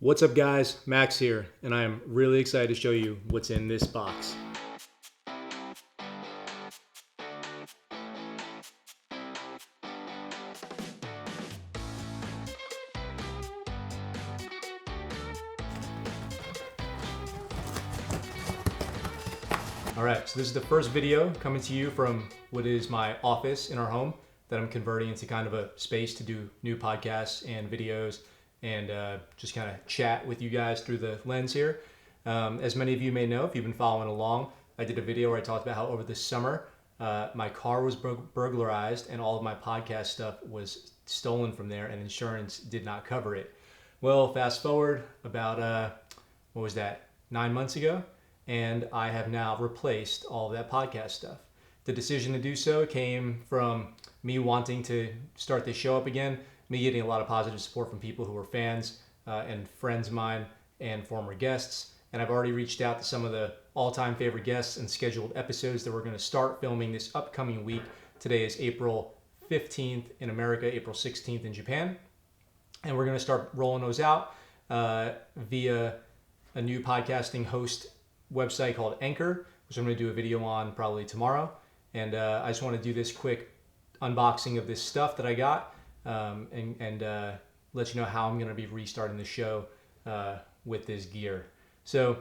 What's up guys, Max here, and I am really excited to show you what's in this box. Alright, so this is the first video coming to you from what is my office in our home that I'm converting into kind of a space to do new podcasts and videos and just kind of chat with you guys through the lens here. As many of you may know, if you've been following along, I did a video where I talked about how over the summer my car was burglarized and all of my podcast stuff was stolen from there and insurance did not cover it. Well, fast forward about, 9 months ago, and I have now replaced all of that podcast stuff. The decision to do so came from me wanting to start this show up again, me getting a lot of positive support from people who are fans and friends of mine and former guests. And I've already reached out to some of the all-time favorite guests and scheduled episodes that we're going to start filming this upcoming week. Today is April 15th in America, April 16th in Japan. And we're going to start rolling those out via a new podcasting host website called Anchor, which I'm going to do a video on probably tomorrow. And I just want to do this quick unboxing of this stuff that I got and let you know how I'm going to be restarting the show with this gear. So,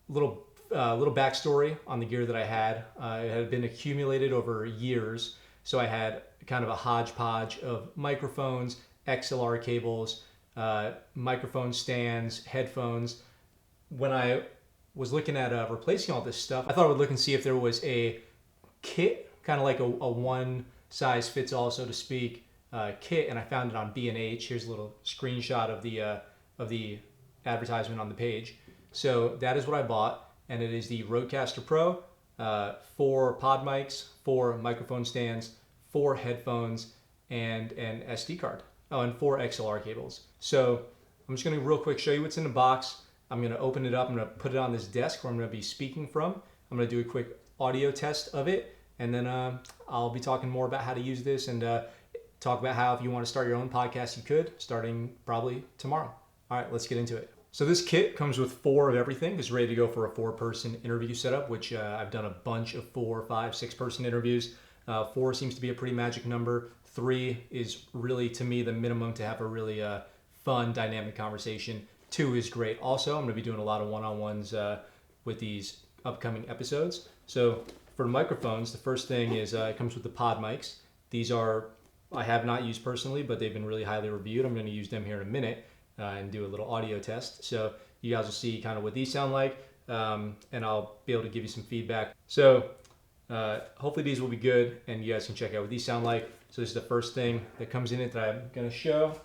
little backstory on the gear that I had. It had been accumulated over years, so I had kind of a hodgepodge of microphones, XLR cables, microphone stands, headphones. When I was looking at replacing all this stuff, I thought I would look and see if there was a kit, kind of like a one-size-fits-all, so to speak, kit, and I found it on B&H. Here's a little screenshot of the advertisement on the page. So that is what I bought, and it is the Rodecaster Pro, 4 pod mics, 4 microphone stands, 4 headphones, and an SD card. Oh, and 4 XLR cables. So I'm just going to real quick show you what's in the box. I'm going to open it up. I'm going to put it on this desk where I'm going to be speaking from. I'm going to do a quick audio test of it, and then I'll be talking more about how to use this and talk about how if you want to start your own podcast, you could, starting probably tomorrow. All right, let's get into it. So this kit comes with 4 of everything. It's ready to go for a 4-person interview setup, which I've done a bunch of 4, 5, 6-person interviews. 4 seems to be a pretty magic number. 3 is really, to me, the minimum to have a really fun, dynamic conversation. 2 is great. Also, I'm going to be doing a lot of one-on-ones with these upcoming episodes. So for microphones, the first thing is it comes with the pod mics. These are, I have not used personally, but they've been really highly reviewed. I'm going to use them here in a minute and do a little audio test. So you guys will see kind of what these sound like, and I'll be able to give you some feedback. So hopefully these will be good, and you guys can check out what these sound like. So this is the first thing that comes in it that I'm going to show.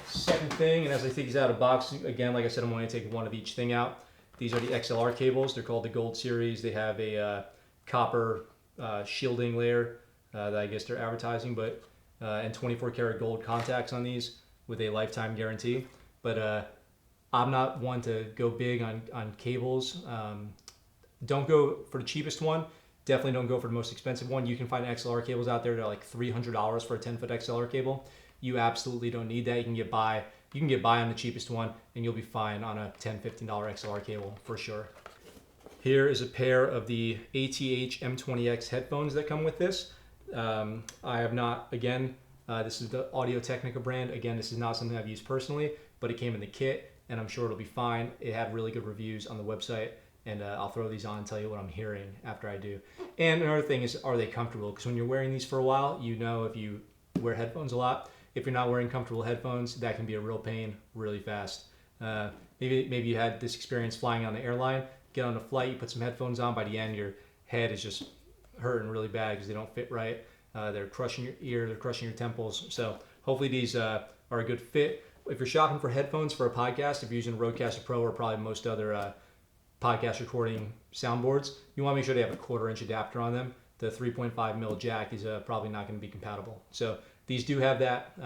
Second thing, and as I take these out of the box, again, like I said, I'm only going to take one of each thing out. These are the XLR cables. They're called the Gold Series. They have a copper shielding layer that I guess they're advertising, but and 24 karat gold contacts on these with a lifetime guarantee. But I'm not one to go big on cables. Don't go for the cheapest one. Definitely don't go for the most expensive one. You can find XLR cables out there that are like $300 for a 10-foot XLR cable. You absolutely don't need that. You can get by on the cheapest one, and you'll be fine on a $10, $15 XLR cable for sure. Here is a pair of the ATH M20X headphones that come with this. I have not, again, this is the Audio-Technica brand. Again, this is not something I've used personally, but it came in the kit, and I'm sure it'll be fine. It had really good reviews on the website, and I'll throw these on and tell you what I'm hearing after I do. And another thing is, are they comfortable? Because when you're wearing these for a while, you know if you wear headphones a lot. If you're not wearing comfortable headphones, that can be a real pain really fast. Maybe you had this experience flying on the airline, get on a flight, you put some headphones on, by the end your head is just hurting really bad because they don't fit right. They're crushing your ear, they're crushing your temples. So hopefully these are a good fit. If you're shopping for headphones for a podcast, if you're using Rodecaster Pro or probably most other podcast recording soundboards, you want to make sure they have a 1/4-inch adapter on them. The 3.5 mil jack is probably not going to be compatible. So these do have that,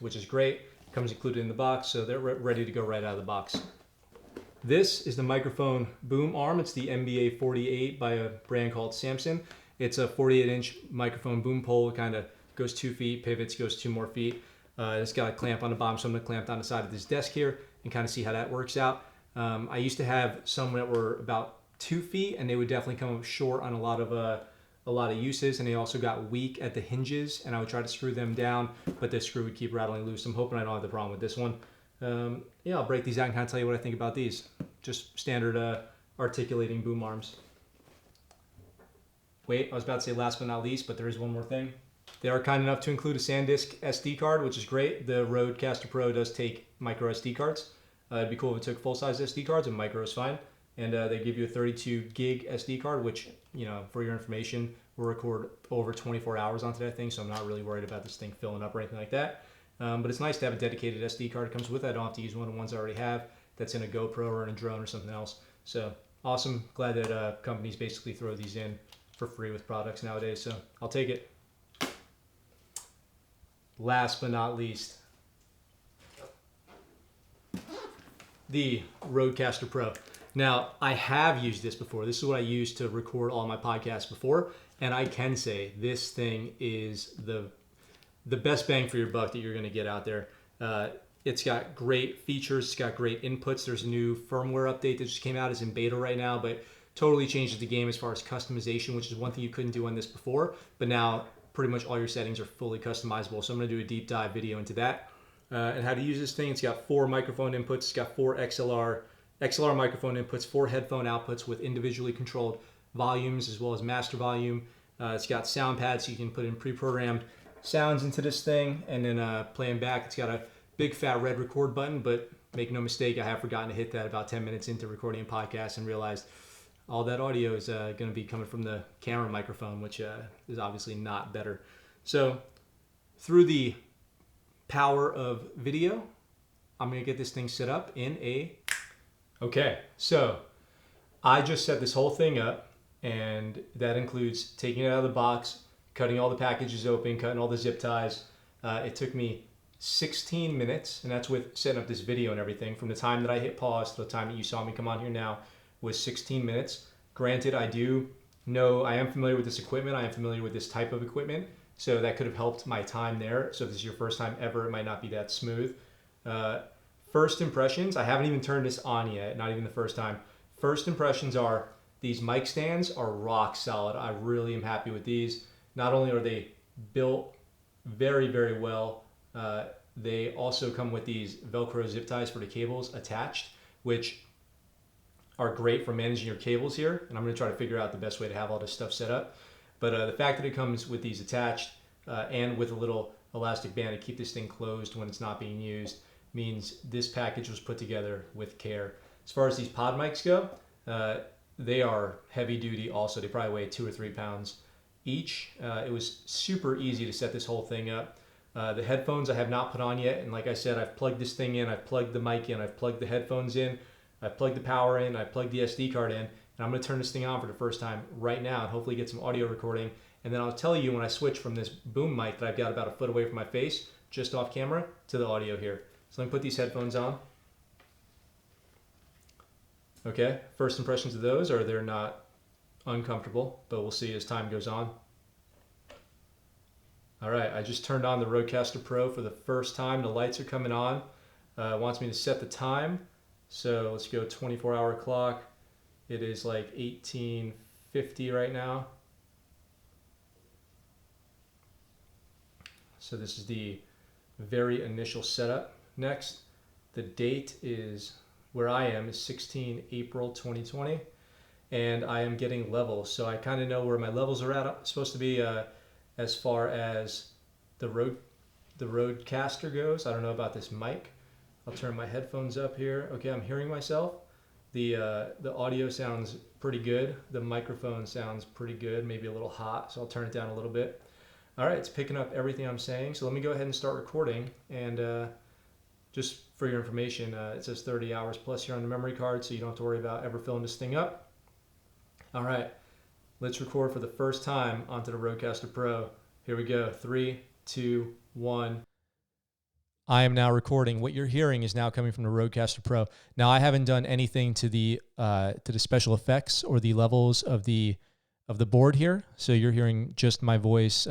which is great. Comes included in the box, so they're ready to go right out of the box. This is the microphone boom arm. It's the MBA 48 by a brand called Samson. It's a 48-inch microphone boom pole. It kind of goes 2 feet, pivots, goes 2 more feet. It's got a clamp on the bottom, so I'm going to clamp down the side of this desk here and kind of see how that works out. I used to have some that were about 2 feet, and they would definitely come up short on a lot of uses, and they also got weak at the hinges, and I would try to screw them down, but the screw would keep rattling loose. I'm hoping I don't have the problem with this one. Yeah, I'll break these out and kind of tell you what I think about these. Just standard articulating boom arms. Wait, I was about to say last but not least, but there is one more thing. They are kind enough to include a SanDisk SD card, which is great. The Rodecaster Pro does take micro SD cards. It'd be cool if it took full-size SD cards, and micro is fine. And they give you a 32 gig SD card, which, for your information, will record over 24 hours onto that thing, so I'm not really worried about this thing filling up or anything like that. But it's nice to have a dedicated SD card. It comes with it. I don't have to use one of the ones I already have that's in a GoPro or in a drone or something else. So awesome. Glad that companies basically throw these in for free with products nowadays, so I'll take it. Last but not least, the Rodecaster Pro. Now, I have used this before. This is what I used to record all my podcasts before, and I can say this thing is the best bang for your buck that you're going to get out there. It's got great features. It's got great inputs. There's a new firmware update that just came out. It's in beta right now, but totally changes the game as far as customization, which is one thing you couldn't do on this before, but now pretty much all your settings are fully customizable. So I'm going to do a deep dive video into that and how to use this thing. It's got 4 microphone inputs. It's got 4 XLR microphone inputs, 4 headphone outputs with individually controlled volumes as well as master volume. It's got sound pads, so you can put in pre-programmed sounds into this thing and then play them back. It's got a big fat red record button, but make no mistake, I have forgotten to hit that about 10 minutes into recording a podcast and realized all that audio is going to be coming from the camera microphone, which is obviously not better. So through the power of video, I'm going to get this thing set up in a... Okay, so I just set this whole thing up, and that includes taking it out of the box, cutting all the packages open, cutting all the zip ties. It took me 16 minutes, and that's with setting up this video and everything. From the time that I hit pause to the time that you saw me come on here now was 16 minutes. Granted, I am familiar with this equipment. I am familiar with this type of equipment, so that could have helped my time there. So if this is your first time ever, it might not be that smooth. First impressions, I haven't even turned this on yet, not even the first time. First impressions are these mic stands are rock solid. I really am happy with these. Not only are they built very, very well, they also come with these Velcro zip ties for the cables attached, which are great for managing your cables here. And I'm going to try to figure out the best way to have all this stuff set up. But the fact that it comes with these attached and with a little elastic band to keep this thing closed when it's not being used means this package was put together with care. As far as these pod mics go, they are heavy duty also. They probably weigh 2 or 3 pounds each. It was super easy to set this whole thing up. The headphones I have not put on yet, and like I said, I've plugged this thing in, I've plugged the mic in, I've plugged the headphones in, I've plugged the power in, I've plugged the SD card in, and I'm going to turn this thing on for the first time right now and hopefully get some audio recording. And then I'll tell you when I switch from this boom mic that I've got about a foot away from my face, just off camera, to the audio here. So let me put these headphones on. Okay, first impressions of those are they're not uncomfortable, but we'll see as time goes on. All right, I just turned on the Rodecaster Pro for the first time. The lights are coming on. It wants me to set the time. So let's go 24-hour clock. It is like 1850 right now. So this is the very initial setup. Next, the date is, where I am, is 16 April 2020. And I am getting levels. So I kind of know where my levels are at. I'm supposed to be as far as the Rodecaster goes. I don't know about this mic. I'll turn my headphones up here. Okay, I'm hearing myself. The audio sounds pretty good. The microphone sounds pretty good, maybe a little hot, so I'll turn it down a little bit. All right, it's picking up everything I'm saying. So let me go ahead and start recording. And just for your information, it says 30 hours plus here on the memory card, so you don't have to worry about ever filling this thing up. All right, let's record for the first time onto the Rodecaster Pro. Here we go, 3, 2, 1. I am now recording. What you're hearing is now coming from the Rodecaster Pro. Now, I haven't done anything to the special effects or the levels of the board here, so you're hearing just my voice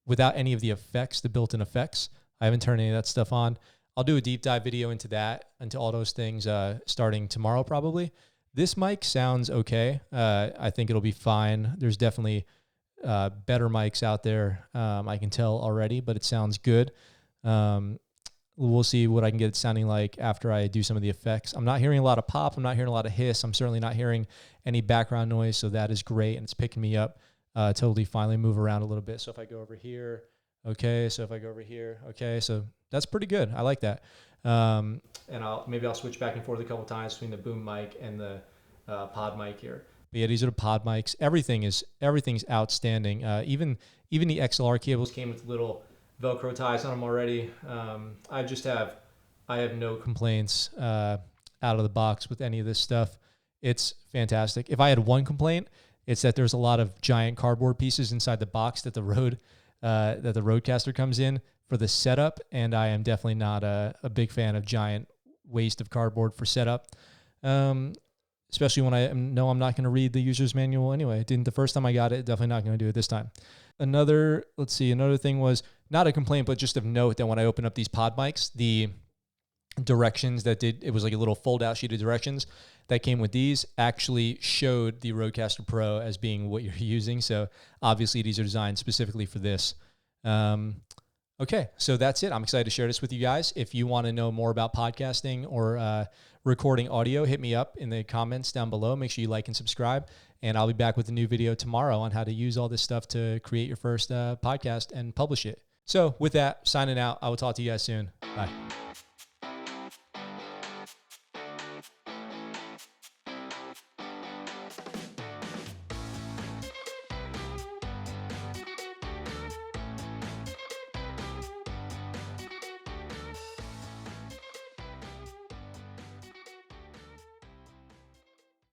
without any of the effects, the built-in effects. I haven't turned any of that stuff on. I'll do a deep dive video into that, into all those things starting tomorrow probably. This mic sounds okay. I think it'll be fine. There's definitely better mics out there, I can tell already, but it sounds good. We'll see what I can get it sounding like after I do some of the effects. I'm not hearing a lot of pop. I'm not hearing a lot of hiss. I'm certainly not hearing any background noise, so that is great, and it's picking me up totally finally. Move around a little bit. So if I go over here, okay. So if I go over here, okay. So that's pretty good. I like that. And maybe I'll switch back and forth a couple times between the boom mic and the pod mic here. But yeah, these are the pod mics. Everything's outstanding. Even the XLR cables came with little Velcro ties on them already. I have no complaints out of the box with any of this stuff. It's fantastic. If I had one complaint, it's that there's a lot of giant cardboard pieces inside the box that the Rodecaster comes in for the setup, and I am definitely not a big fan of giant waste of cardboard for setup. Especially when I know I'm not going to read the user's manual anyway. I didn't the first time I got it, definitely not going to do it this time. Another thing was not a complaint, but just of note that when I open up these pod mics, the directions it was like a little fold out sheet of directions that came with these actually showed the Rodecaster Pro as being what you're using. So obviously these are designed specifically for this. Okay, so that's it. I'm excited to share this with you guys. If you want to know more about podcasting or recording audio, hit me up in the comments down below. Make sure you like and subscribe, and I'll be back with a new video tomorrow on how to use all this stuff to create your first podcast and publish it. So with that, signing out. I will talk to you guys soon. Bye.